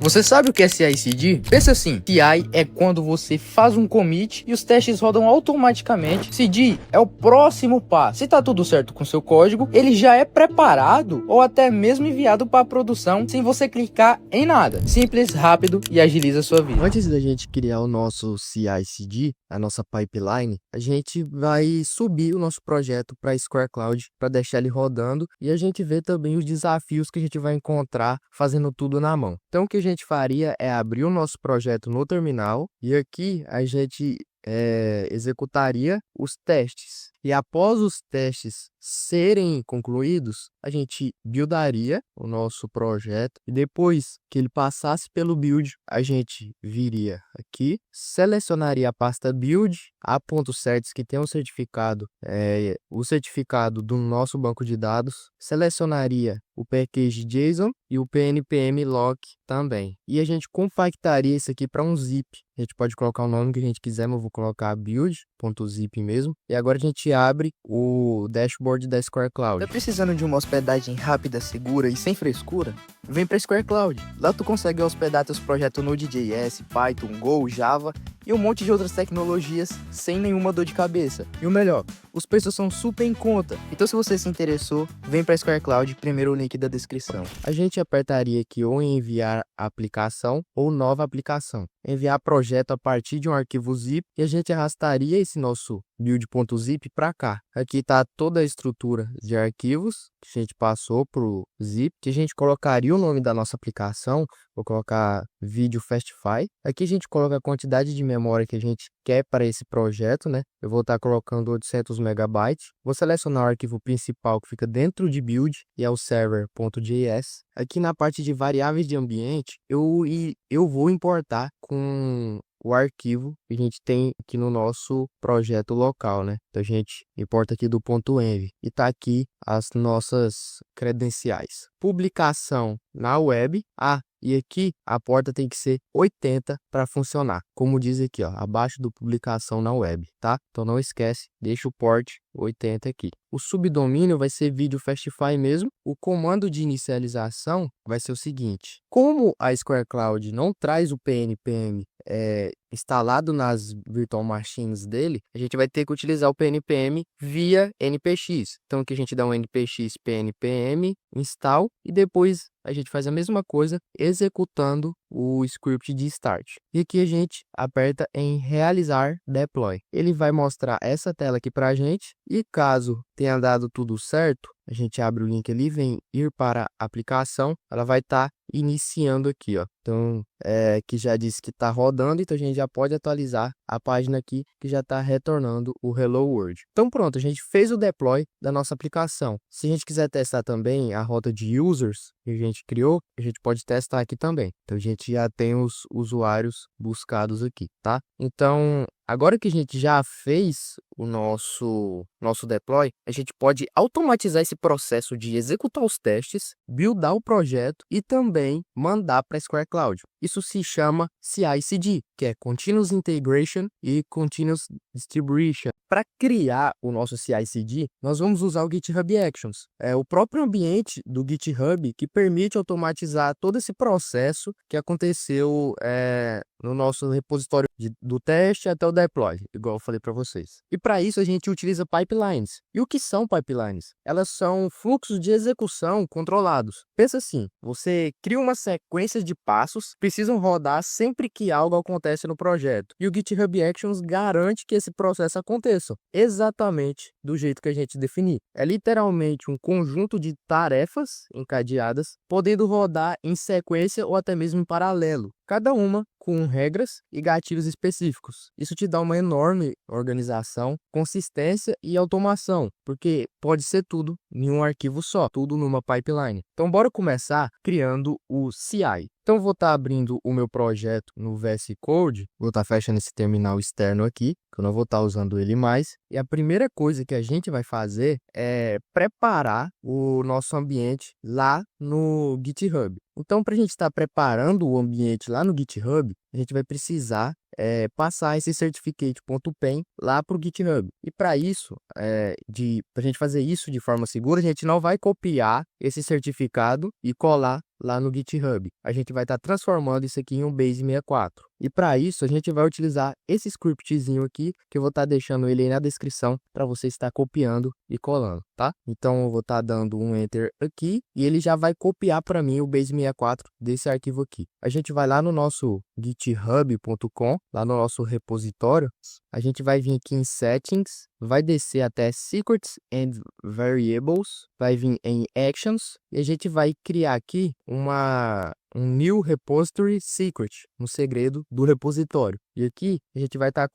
Você sabe o que é CI/CD? Pensa assim, CI é quando você faz um commit e os testes rodam automaticamente. CD é o próximo passo. Se tá tudo certo com seu código, ele já é preparado ou até mesmo enviado para produção sem você clicar em nada. Simples, rápido e agiliza a sua vida. Antes da gente criar o nosso CI/CD, a nossa pipeline, a gente vai subir o nosso projeto para Square Cloud para deixar ele rodando e a gente vê também os desafios que a gente vai encontrar fazendo tudo na mão. Então, o que a gente faria é abrir o nosso projeto no terminal e aqui a gente executaria os testes. E após os testes serem concluídos, a gente buildaria o nosso projeto e depois que ele passasse pelo build, a gente viria aqui, selecionaria a pasta build, a.certs que tem o certificado do nosso banco de dados, selecionaria o package JSON e o PNPM lock também. E a gente compactaria isso aqui para um zip. A gente pode colocar o nome que a gente quiser, mas eu vou colocar build.zip mesmo. E agora a gente abre o dashboard da Square Cloud. Tá precisando de uma hospedagem rápida, segura e sem frescura? Vem para Square Cloud. Lá tu consegue hospedar teus projetos Node.js, Python, Go, Java e um monte de outras tecnologias sem nenhuma dor de cabeça. E o melhor, os preços são super em conta. Então se você se interessou, vem para Square Cloud, primeiro o link da descrição. A gente apertaria aqui ou em enviar aplicação ou nova aplicação. Enviar projeto a partir de um arquivo zip e a gente arrastaria esse nosso build.zip para cá. Aqui está toda a estrutura de arquivos que a gente passou para o zip, que a gente colocaria o nome da nossa aplicação. Vou colocar vídeo Fastify. Aqui a gente coloca a quantidade de memória que a gente quer para esse projeto, né? Eu vou estar colocando 800 megabytes. Vou selecionar o arquivo principal que fica dentro de build e é o server.js. Aqui na parte de variáveis de ambiente, eu vou importar com o arquivo que a gente tem aqui no nosso projeto local, né? Então a gente importa aqui do .env e tá aqui as nossas credenciais. Publicação na web. E aqui a porta tem que ser 80 para funcionar, como diz aqui, ó, abaixo do publicação na web, tá? Então não esquece, deixa o port 80 aqui. O subdomínio vai ser vídeo Fastify mesmo. O comando de inicialização vai ser o seguinte: como a Square Cloud não traz o PNPM instalado nas virtual machines dele, a gente vai ter que utilizar o PNPM via npx. Então aqui a gente dá um npx PNPM install e depois a gente faz a mesma coisa executando o script de start. E aqui a gente aperta em realizar deploy. Ele vai mostrar essa tela aqui para a gente e caso tenha dado tudo certo, a gente abre o link ali, vem ir para a aplicação, ela vai estar iniciando aqui, ó. Então, que já disse que está rodando, então a gente já pode atualizar a página aqui que já está retornando o Hello World. Então pronto, a gente fez o deploy da nossa aplicação. Se a gente quiser testar também a rota de users que a gente criou, a gente pode testar aqui também. Então a gente já tem os usuários buscados aqui, tá? Então, agora que a gente já fez o nosso deploy, a gente pode automatizar esse processo de executar os testes, buildar o projeto e também mandar para a Square Cloud. Isso se chama CI/CD, que é Continuous Integration e Continuous Distribution. Para criar o nosso CI/CD, nós vamos usar o GitHub Actions. É o próprio ambiente do GitHub que permite automatizar todo esse processo que aconteceu no nosso repositório do teste até o deploy, igual eu falei para vocês. E para isso a gente utiliza pipelines. E o que são pipelines? Elas são fluxos de execução controlados. Pensa assim, você cria uma sequência de passos que precisam rodar sempre que algo acontece no projeto. E o GitHub Actions garante que esse processo aconteça exatamente do jeito que a gente definir. É literalmente um conjunto de tarefas encadeadas, podendo rodar em sequência ou até mesmo em paralelo, cada uma com regras e gatilhos específicos. Isso te dá uma enorme organização, consistência e automação, porque pode ser tudo em um arquivo só, tudo numa pipeline. Então, bora começar criando o CI. Então, vou estar abrindo o meu projeto no VS Code, vou estar fechando esse terminal externo aqui, que eu não vou estar usando ele mais. E a primeira coisa que a gente vai fazer é preparar o nosso ambiente lá no GitHub. Então, para a gente estar preparando o ambiente lá no GitHub, a gente vai precisar passar esse certificate.pen lá para o GitHub. E para isso, para a gente fazer isso de forma segura, a gente não vai copiar esse certificado e colar lá no GitHub. A gente vai estar transformando isso aqui em um Base 64. E para isso, a gente vai utilizar esse scriptzinho aqui, que eu vou estar deixando ele aí na descrição para você estar copiando e colando, tá? Então, eu vou estar dando um Enter aqui e ele já vai copiar para mim o Base 64 desse arquivo aqui. A gente vai lá no nosso github.com, lá no nosso repositório, a gente vai vir aqui em Settings, vai descer até Secrets and Variables, vai vir em Actions e a gente vai criar aqui um New Repository Secret, um segredo do repositório. E aqui a gente vai estar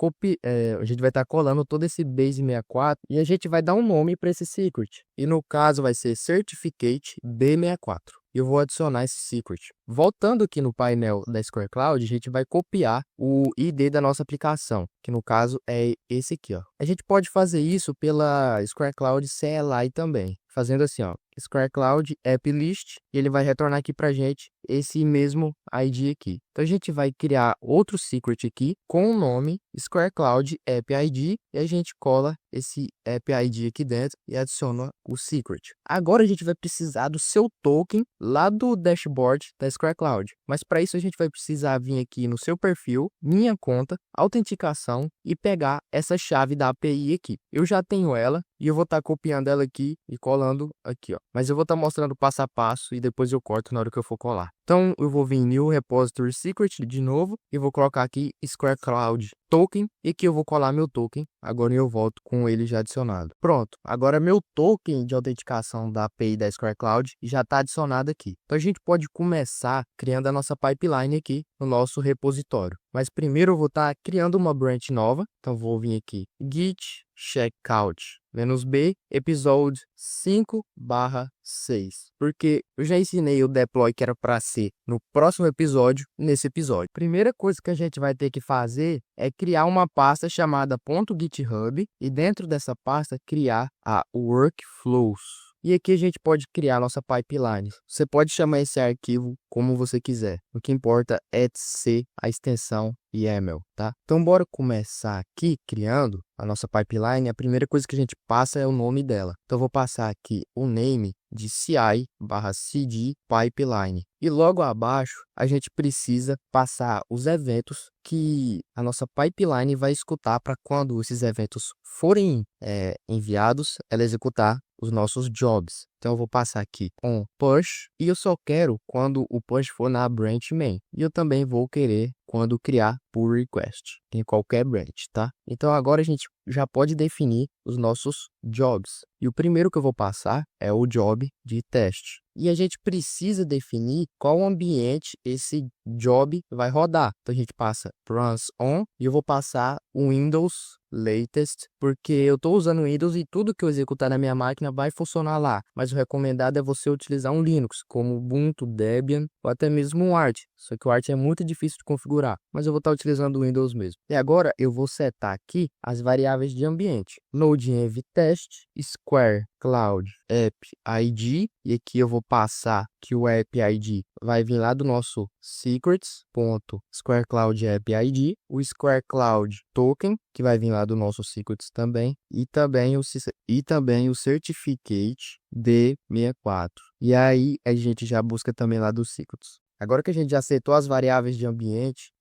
colando todo esse Base 64 e a gente vai dar um nome para esse secret. E no caso vai ser Certificate B64. Eu vou adicionar esse secret. Voltando aqui no painel da Square Cloud, a gente vai copiar o ID da nossa aplicação, que no caso é esse aqui, ó. A gente pode fazer isso pela Square Cloud CLI também, fazendo assim, ó, Square Cloud App List, e ele vai retornar aqui pra gente esse mesmo ID aqui. Então a gente vai criar outro secret aqui com o nome Square Cloud App ID e a gente cola esse App ID aqui dentro e adiciona o secret. Agora a gente vai precisar do seu token lá do dashboard da Square Cloud. Mas para isso a gente vai precisar vir aqui no seu perfil, minha conta, autenticação e pegar essa chave da API aqui. Eu já tenho ela e eu vou estar copiando ela aqui e colando aqui, ó. Mas eu vou estar mostrando passo a passo e depois eu corto na hora que eu for colar. Então eu vou vir em New Repository Secret de novo e vou colocar aqui Square Cloud Token e aqui eu vou colar meu token. Agora eu volto com ele já adicionado. Pronto, agora meu token de autenticação da API da Square Cloud já está adicionado aqui. Então a gente pode começar criando a nossa pipeline aqui no nosso repositório. Mas primeiro eu vou estar criando uma branch nova. Então vou vir aqui Git Checkout -b episode 5/6, porque eu já ensinei o deploy que era para ser no próximo episódio, nesse episódio. Primeira coisa que a gente vai ter que fazer é criar uma pasta chamada .github e dentro dessa pasta criar a workflows. E aqui a gente pode criar nossa pipeline. Você pode chamar esse arquivo como você quiser. O que importa é ser a extensão YAML, tá? Então, bora começar aqui criando a nossa pipeline. A primeira coisa que a gente passa é o nome dela. Então, eu vou passar aqui o name de CI/CD pipeline. E logo abaixo, a gente precisa passar os eventos que a nossa pipeline vai escutar para quando esses eventos forem enviados, ela executar os nossos jobs. Então, eu vou passar aqui um push e eu só quero quando o push for na branch main. E eu também vou querer quando criar pull request em qualquer branch, tá? Então, agora a gente já pode definir os nossos jobs. E o primeiro que eu vou passar é o job de teste. E a gente precisa definir qual ambiente esse job vai rodar. Então, a gente passa runs on e eu vou passar o Windows latest, porque eu estou usando o Windows e tudo que eu executar na minha máquina vai funcionar lá. Mas o recomendado é você utilizar um Linux, como Ubuntu, Debian ou até mesmo um Arch. Só que o Arch é muito difícil de configurar, mas eu vou estar utilizando o Windows mesmo. E agora eu vou setar aqui as variáveis de ambiente. Node-env test, Square Cloud App ID, e aqui eu vou passar que o App ID vai vir lá do nosso secrets.Square Cloud App ID, o Square Cloud Token, que vai vir lá do nosso secrets também, e também o certificate B64. E aí a gente já busca também lá do secrets. Agora que a gente já setou as variáveis de ambiente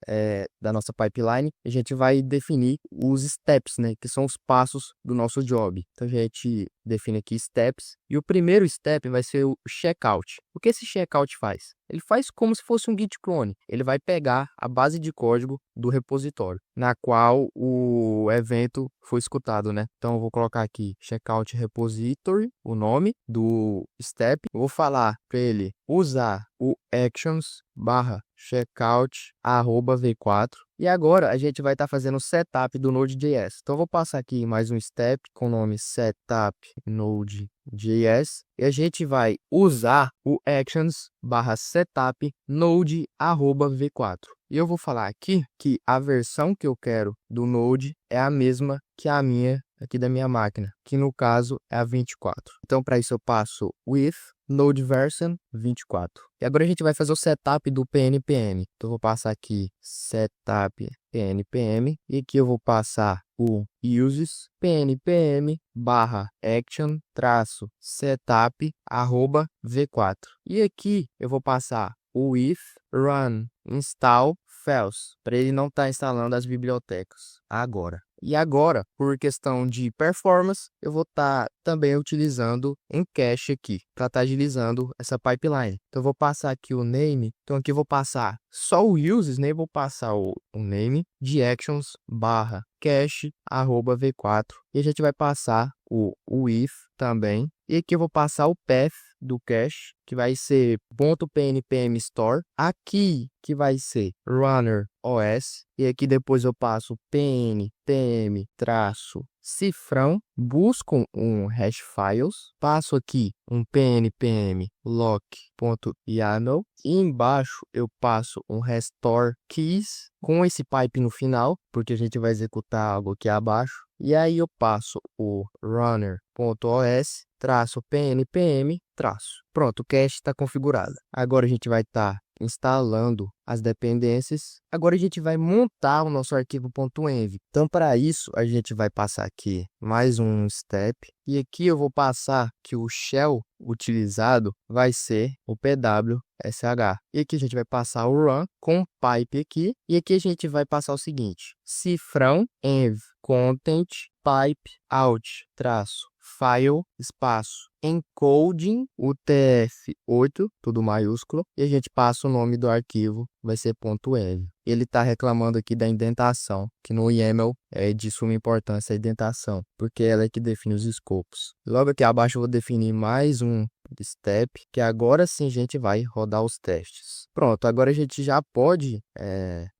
da nossa pipeline, a gente vai definir os steps, né, que são os passos do nosso job. Então, a gente define aqui steps, e o primeiro step vai ser o checkout. O que esse checkout faz? Ele faz como se fosse um git clone. Ele vai pegar a base de código do repositório, na qual o evento foi escutado, né? Então, eu vou colocar aqui checkout repository, o nome do step. Eu vou falar para ele usar o actions/checkout@v4. E agora a gente vai estar fazendo o setup do Node.js. Então, eu vou passar aqui mais um step com o nome setup Node.js. E a gente vai usar o actions/setup node@v4. E eu vou falar aqui que a versão que eu quero do Node é a mesma que a minha aqui da minha máquina, que no caso é a 24. Então, para isso eu passo with Node version 24. E agora a gente vai fazer o setup do PNPM. Então eu vou passar aqui setup PNPM e aqui eu vou passar o uses PNPM barra action traço setup arroba v4. E aqui eu vou passar o if run install files para ele não estar instalando as bibliotecas agora. E agora, por questão de performance, eu vou estar também utilizando em cache aqui, para estar agilizando essa pipeline. Então, eu vou passar aqui o name. Então, aqui eu vou passar só o uses, nem vou passar o name de actions barra cache arroba v4. E a gente vai passar o if também. E aqui eu vou passar o path do cache, que vai ser .pnpm store. Aqui que vai ser runner os. E aqui depois eu passo pnpm traço cifrão, busco um hash files, passo aqui um pnpm lock.yaml e embaixo eu passo um restore keys com esse pipe no final, porque a gente vai executar algo aqui abaixo. E aí eu passo o runner.os traço pnpm traço. Pronto, o cache está configurado. Agora a gente vai estar instalando as dependências. Agora a gente vai montar o nosso arquivo .env. Então, para isso, a gente vai passar aqui mais um step. E aqui eu vou passar que o shell utilizado vai ser o pwsh. E aqui a gente vai passar o run com pipe aqui. E aqui a gente vai passar o seguinte: cifrão env content pipe out traço file espaço encoding UTF-8, tudo maiúsculo, e a gente passa o nome do arquivo, vai ser .env. Ele está reclamando aqui da indentação, que no YAML é de suma importância a indentação, porque ela é que define os escopos. Logo aqui abaixo eu vou definir mais um step, que agora sim a gente vai rodar os testes. Pronto, agora a gente já pode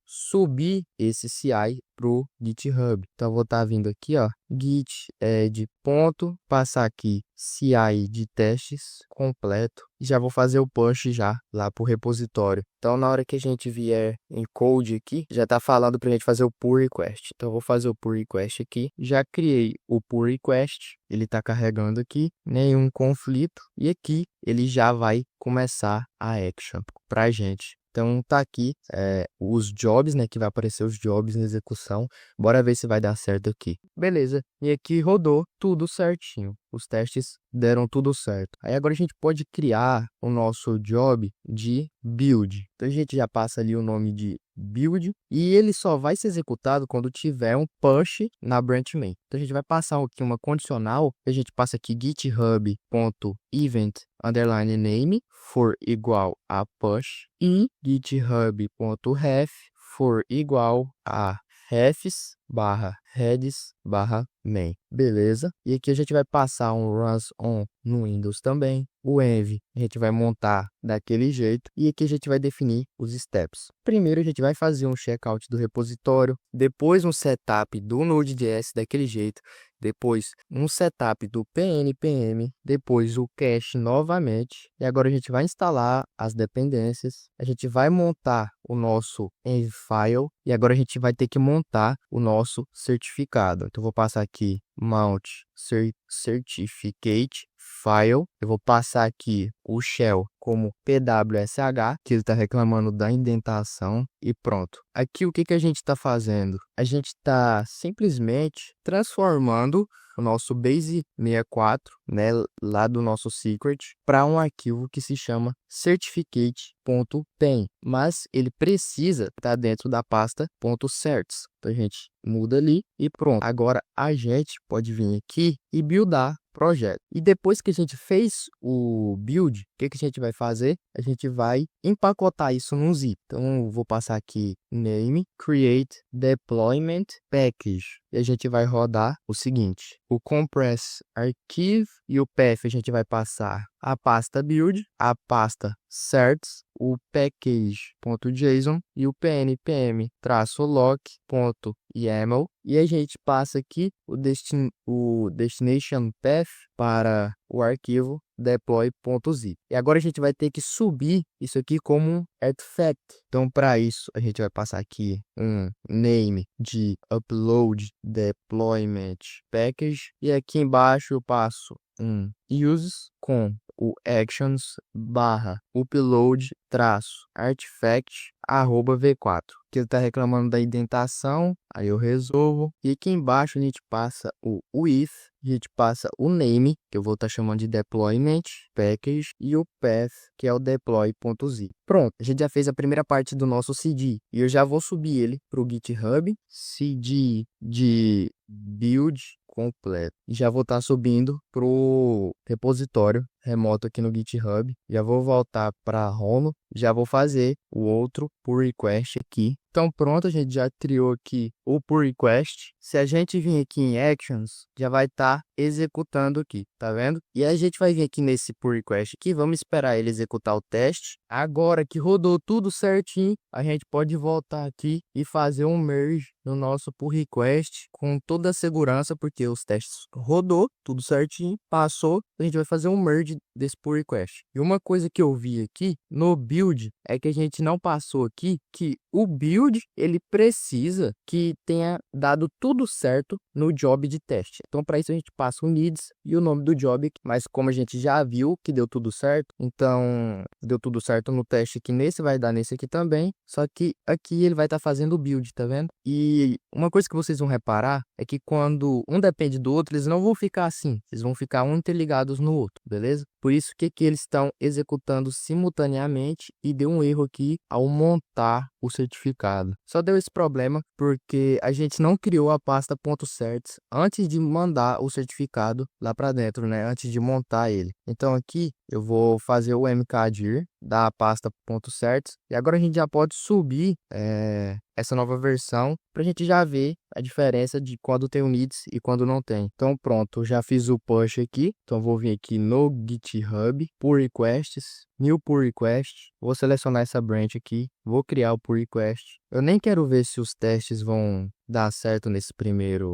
subir esse CI pro GitHub. Então eu vou estar vindo aqui, ó, git add ponto, passar aqui CI de testes completo e já vou fazer o push já lá pro repositório. Então na hora que a gente vier em code aqui, já tá falando pra gente fazer o pull request. Então eu vou fazer o pull request aqui. Já criei o pull request, ele tá carregando aqui, nenhum conflito e aqui ele já vai começar a action pra gente. Então tá aqui os jobs, né, que vai aparecer os jobs na execução. Bora ver se vai dar certo aqui. Beleza, e aqui rodou tudo certinho. Os testes deram tudo certo. Aí agora a gente pode criar o nosso job de build. Então a gente já passa ali o nome de build e ele só vai ser executado quando tiver um push na branch main. Então a gente vai passar aqui uma condicional, a gente passa aqui github.event underline name for igual a push e github.ref for igual a refs barra heads barra main. Beleza? E aqui a gente vai passar um runs on no Windows também. O env a gente vai montar daquele jeito. E aqui a gente vai definir os steps. Primeiro a gente vai fazer um checkout do repositório. Depois um setup do Node.js daquele jeito. Depois um setup do PNPM. Depois o cache novamente. E agora a gente vai instalar as dependências. A gente vai montar o nosso env file. E agora a gente vai ter que montar o nosso certificado. Então eu vou passar aqui mount certificate file. Eu vou passar aqui o shell como pwsh, que ele está reclamando da indentação e pronto. Aqui o que a gente está fazendo? A gente está simplesmente transformando o nosso base64, né, lá do nosso secret, para um arquivo que se chama certificate.pen, mas ele precisa estar dentro da pasta .certs. Então a gente muda ali e pronto. Agora a gente pode vir aqui e buildar projeto. E depois que a gente fez o build, o que a gente vai fazer? A gente vai empacotar isso num zip. Então eu vou passar aqui name create deployment package. E a gente vai rodar o seguinte: o compress archive e o path a gente vai passar a pasta build, a pasta certs, o package.json e o pnpm-lock.yaml. E a gente passa aqui o destination path para o arquivo deploy.zip. E agora a gente vai ter que subir isso aqui como um artifact. Então, para isso, a gente vai passar aqui um name de upload deployment package. E aqui embaixo eu passo um uses com o actions barra upload traço artifact arroba v4. Que ele está reclamando da indentação, aí eu resolvo. E aqui embaixo a gente passa o with, a gente passa o name, que eu vou estar chamando de deployment package, e o path, que é o deploy.zip. Pronto, a gente já fez a primeira parte do nosso CD. E eu já vou subir ele para o GitHub, CD de build completo. E já vou estar subindo pro repositório remoto aqui no GitHub. Já vou voltar para home, já vou fazer o outro pull request aqui. Então pronto, a gente já criou aqui o pull request. Se a gente vir aqui em actions, já vai estar executando aqui, tá vendo? E a gente vai vir aqui nesse pull request aqui, vamos esperar ele executar o teste. Agora que rodou tudo certinho, a gente pode voltar aqui e fazer um merge no nosso pull request com toda a segurança, porque os testes rodou tudo certinho, passou, a gente vai fazer um merge desse pull request. E uma coisa que eu vi aqui no build é que a gente não passou aqui que o build ele precisa que tenha dado tudo certo no job de teste. Então para isso a gente passa o needs e o nome do job, mas como a gente já viu que deu tudo certo, então deu tudo certo no teste aqui nesse, vai dar nesse aqui também, só que aqui ele vai estar fazendo o build, tá vendo? E uma coisa que vocês vão reparar é que quando um depende do outro, eles não vão ficar assim, eles vão ficar um interligados no outro, beleza? Por isso que aqui eles estão executando simultaneamente e deu um erro aqui ao montar o certificado. Só deu esse problema porque a gente não criou a pasta .certs antes de mandar o certificado lá para dentro, né? Antes de montar ele. Então aqui eu vou fazer o mkdir da pasta .certs e agora a gente já pode subir essa nova versão para a gente já ver a diferença de quando tem o needs e quando não tem. Então pronto, eu já fiz o push aqui. Então vou vir aqui no GitHub, pull requests, new pull request. Vou selecionar essa branch aqui, vou criar o pull request. Eu nem quero ver se os testes vão dar certo nessa primeira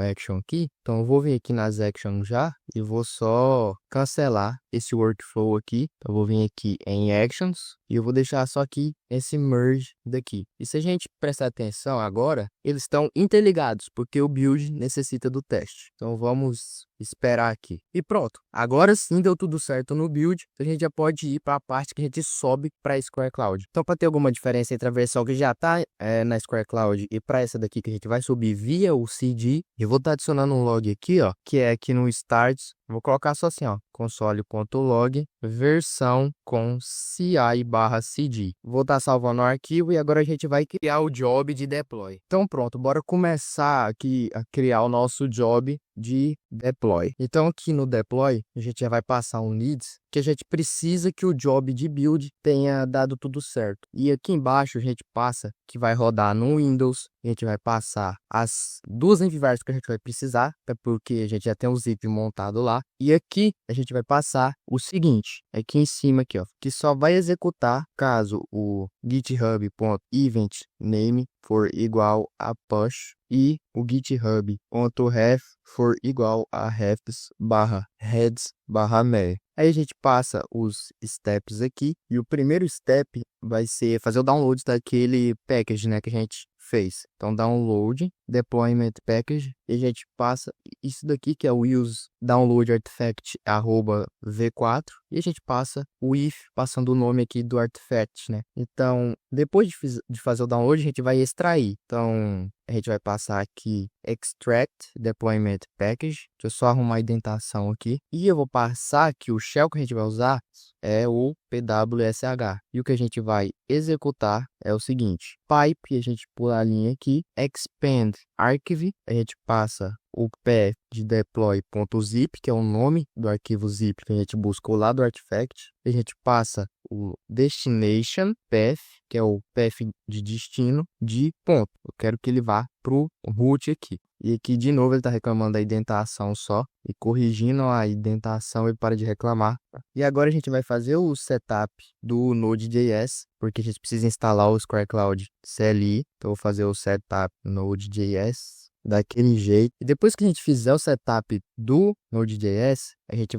action aqui. Então eu vou vir aqui nas actions já e vou só cancelar esse workflow aqui. Então eu vou vir aqui em actions e eu vou deixar só aqui esse merge daqui. E se a gente prestar atenção agora, eles estão interligados, porque o build necessita do teste. Então vamos esperar aqui. E pronto. Agora sim deu tudo certo no build. Então a gente já pode ir para a parte que a gente sobe para a Square Cloud. Então para ter alguma diferença entre a versão que já está na Square Cloud e para essa daqui que a gente vai subir via o CD, eu vou estar adicionando um log aqui, ó, que é aqui no Starts. Vou colocar só assim, ó, console.log, versão com CI/CD. Vou estar salvando o arquivo e agora a gente vai criar o job de deploy. Então pronto, bora começar aqui a criar o nosso job de deploy. Então aqui no deploy, a gente já vai passar um needs, que a gente precisa que o job de build tenha dado tudo certo. E aqui embaixo a gente passa que vai rodar no Windows, a gente vai passar as duas envivares que a gente vai precisar, até porque a gente já tem o zip montado lá. E aqui a gente vai passar o seguinte, aqui em cima aqui, ó, que só vai executar caso o github.event name for igual a push e o github.ref for igual a refs/heads/me. Aí a gente passa os steps aqui e o primeiro step vai ser fazer o download daquele package, né, que a gente fez. Então download, deployment package, e a gente passa isso daqui que é o use download artifact @v4 e a gente passa o if passando o nome aqui do artifact, né? Então depois de fazer o download a gente vai extrair. Então a gente vai passar aqui extract deployment package. Deixa eu só arrumar a indentação aqui. E eu vou passar que o shell que a gente vai usar é o pwsh. E o que a gente vai executar é o seguinte. Pipe, a gente pula a linha aqui. Expand archive, a gente passa o path de deploy.zip, que é o nome do arquivo zip que a gente buscou lá do artifact. A gente passa o destination path, que é o path de destino de ponto. Eu quero que ele vá para o root aqui. E aqui de novo ele está reclamando da indentação só. E corrigindo a indentação ele para de reclamar. E agora a gente vai fazer o setup do Node.js, porque a gente precisa instalar o Square Cloud CLI. Então eu vou fazer o setup Node.js daquele jeito. E depois que a gente fizer o setup do Node.js, a gente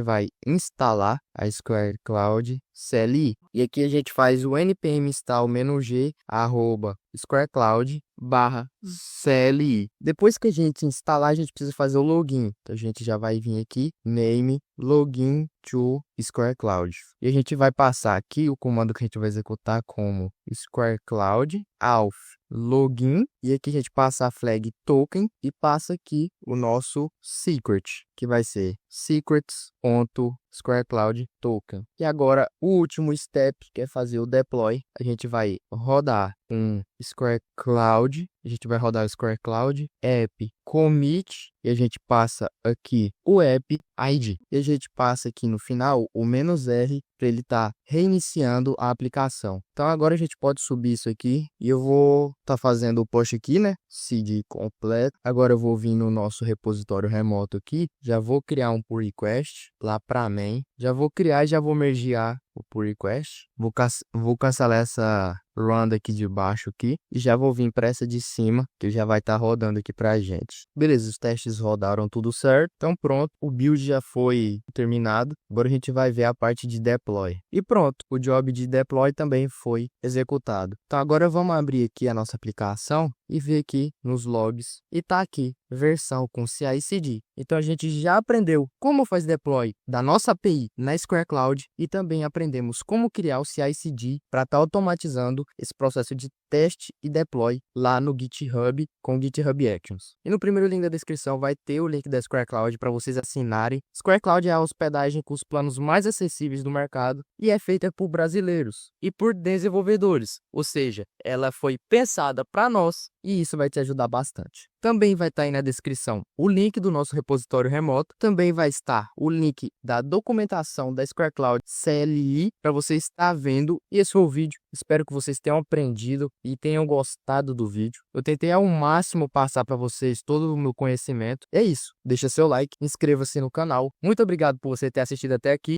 vai instalar a Square Cloud CLI. E aqui a gente faz o npm install -g /squarecloud/CLI. Depois que a gente instalar, a gente precisa fazer o login. Então a gente já vai vir aqui, name login to Square Cloud. E a gente vai passar aqui o comando que a gente vai executar como Square Cloud auth login, e aqui a gente passa a flag token e passa aqui o nosso secret, que vai ser secrets.squarecloud_token. E agora o último step, que é fazer o deploy. A gente vai rodar um Square Cloud, a gente vai rodar o Square Cloud app commit, e a gente passa aqui o app ID, e a gente passa aqui no final o "-r" para ele estar reiniciando a aplicação. Então agora a gente pode subir isso aqui, e eu vou estar fazendo o push aqui, né, cd completo. Agora eu vou vir no nosso repositório remoto aqui, já vou criar um pull request lá para main, já vou criar e já vou mergear o pull request. Vou cancelar essa run aqui de baixo aqui e já vou vir para essa de cima, que já vai estar rodando aqui pra gente. Beleza, os testes rodaram tudo certo. Então pronto, o build já foi terminado. Agora a gente vai ver a parte de deploy. E pronto, o job de deploy também foi executado. Então agora vamos abrir aqui a nossa aplicação e ver aqui nos logs, e tá aqui versão com CI/CD. Então a gente já aprendeu como faz deploy da nossa API na Square Cloud e também aprendemos como criar o CI/CD para estar automatizando esse processo de teste e deploy lá no GitHub com GitHub Actions. E no primeiro link da descrição vai ter o link da Square Cloud para vocês assinarem. Square Cloud é a hospedagem com os planos mais acessíveis do mercado e é feita por brasileiros e por desenvolvedores, ou seja, ela foi pensada para nós e isso vai te ajudar bastante. Também vai estar aí na descrição o link do nosso repositório remoto, também vai estar o link da documentação da Square Cloud CLI para você estar vendo. E esse foi o vídeo, espero que vocês tenham aprendido e tenham gostado do vídeo. Eu tentei ao máximo passar para vocês todo o meu conhecimento. É isso, deixa seu like, inscreva-se no canal. Muito obrigado por você ter assistido até aqui